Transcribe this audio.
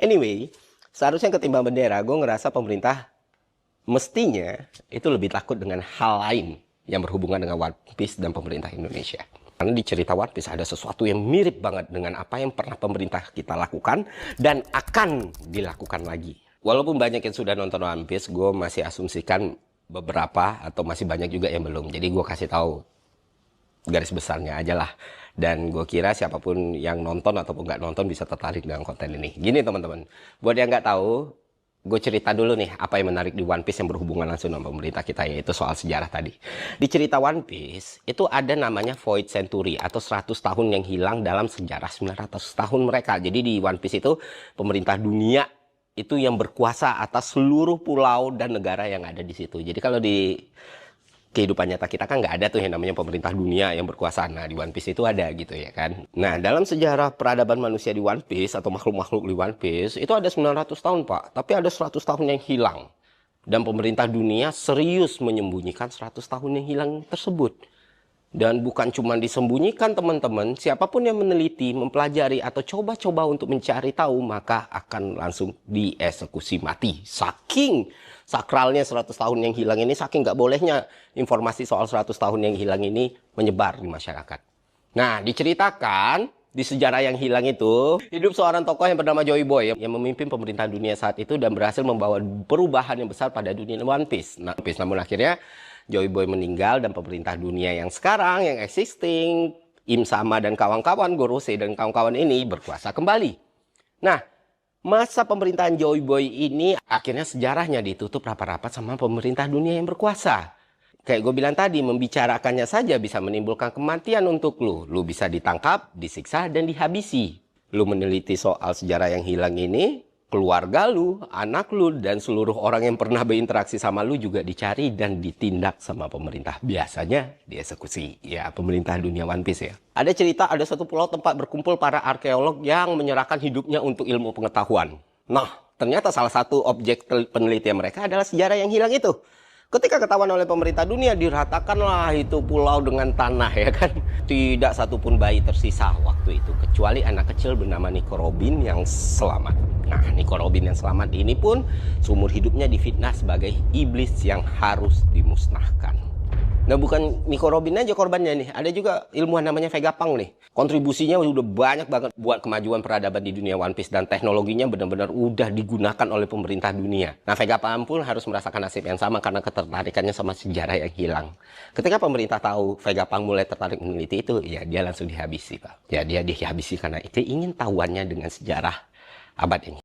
Anyway, seharusnya ketimbang bendera, gue ngerasa pemerintah mestinya itu lebih takut dengan hal lain yang berhubungan dengan One Piece dan pemerintah Indonesia. Karena di cerita One Piece ada sesuatu yang mirip banget dengan apa yang pernah pemerintah kita lakukan dan akan dilakukan lagi. Walaupun banyak yang sudah nonton One Piece, gue masih asumsikan beberapa atau masih banyak juga yang belum. Jadi gue kasih tahu garis besarnya aja lah. Dan gue kira siapapun yang nonton ataupun nggak nonton bisa tertarik dengan konten ini. Gini teman-teman, buat yang nggak tahu, gue cerita dulu nih apa yang menarik di One Piece yang berhubungan langsung dengan pemerintah kita, yaitu soal sejarah tadi. Di cerita One Piece, itu ada namanya Void Century atau 100 tahun yang hilang dalam sejarah 900 tahun mereka. Jadi di One Piece itu pemerintah dunia itu yang berkuasa atas seluruh pulau dan negara yang ada di situ. Jadi kalau di kehidupan nyata kita kan nggak ada tuh yang namanya pemerintah dunia yang berkuasa. Nah, di One Piece itu ada gitu ya kan. Nah, dalam sejarah peradaban manusia di One Piece atau makhluk-makhluk di One Piece itu ada 900 tahun, Pak. Tapi ada 100 tahun yang hilang. Dan pemerintah dunia serius menyembunyikan 100 tahun yang hilang tersebut. Dan bukan cuma disembunyikan teman-teman, siapapun yang meneliti, mempelajari, atau coba-coba untuk mencari tahu, maka akan langsung dieksekusi mati. Saking sakralnya 100 tahun yang hilang ini, saking nggak bolehnya informasi soal 100 tahun yang hilang ini menyebar di masyarakat. Nah, diceritakan di sejarah yang hilang itu, hidup seorang tokoh yang bernama Joy Boy yang memimpin pemerintahan dunia saat itu dan berhasil membawa perubahan yang besar pada dunia One Piece. Namun akhirnya Joy Boy meninggal dan pemerintah dunia yang sekarang, yang existing, Im Sama dan kawan-kawan, Gorosei dan kawan-kawan ini berkuasa kembali. Nah, masa pemerintahan Joy Boy ini akhirnya sejarahnya ditutup rapat-rapat sama pemerintah dunia yang berkuasa. Kayak gue bilang tadi, membicarakannya saja bisa menimbulkan kematian untuk lu. Lu bisa ditangkap, disiksa, dan dihabisi. Lu meneliti soal sejarah yang hilang ini, keluarga lu, anak lu, dan seluruh orang yang pernah berinteraksi sama lu juga dicari dan ditindak sama pemerintah. Biasanya dieksekusi. Ya, pemerintah dunia One Piece ya. Ada cerita ada satu pulau tempat berkumpul para arkeolog yang menyerahkan hidupnya untuk ilmu pengetahuan. Nah, ternyata salah satu objek penelitian mereka adalah sejarah yang hilang itu. Ketika ketahuan oleh pemerintah dunia, diratakanlah itu pulau dengan tanah ya kan. Tidak satupun bayi tersisa waktu itu, kecuali anak kecil bernama Nico Robin yang selamat. Nah, Nico Robin yang selamat ini pun seumur hidupnya difitnah sebagai iblis yang harus dimusnahkan. Nah, bukan Nico Robin aja korbannya nih. Ada juga ilmuwan namanya Vegapunk nih. Kontribusinya udah banyak banget buat kemajuan peradaban di dunia One Piece. Dan teknologinya benar-benar udah digunakan oleh pemerintah dunia. Nah, Vegapunk pun harus merasakan nasib yang sama karena ketertarikannya sama sejarah yang hilang. Ketika pemerintah tahu Vegapunk mulai tertarik meneliti itu, ya dia langsung dihabisi, Pak. Ya dia dihabisi karena itu ingin tahuannya dengan sejarah abad ini.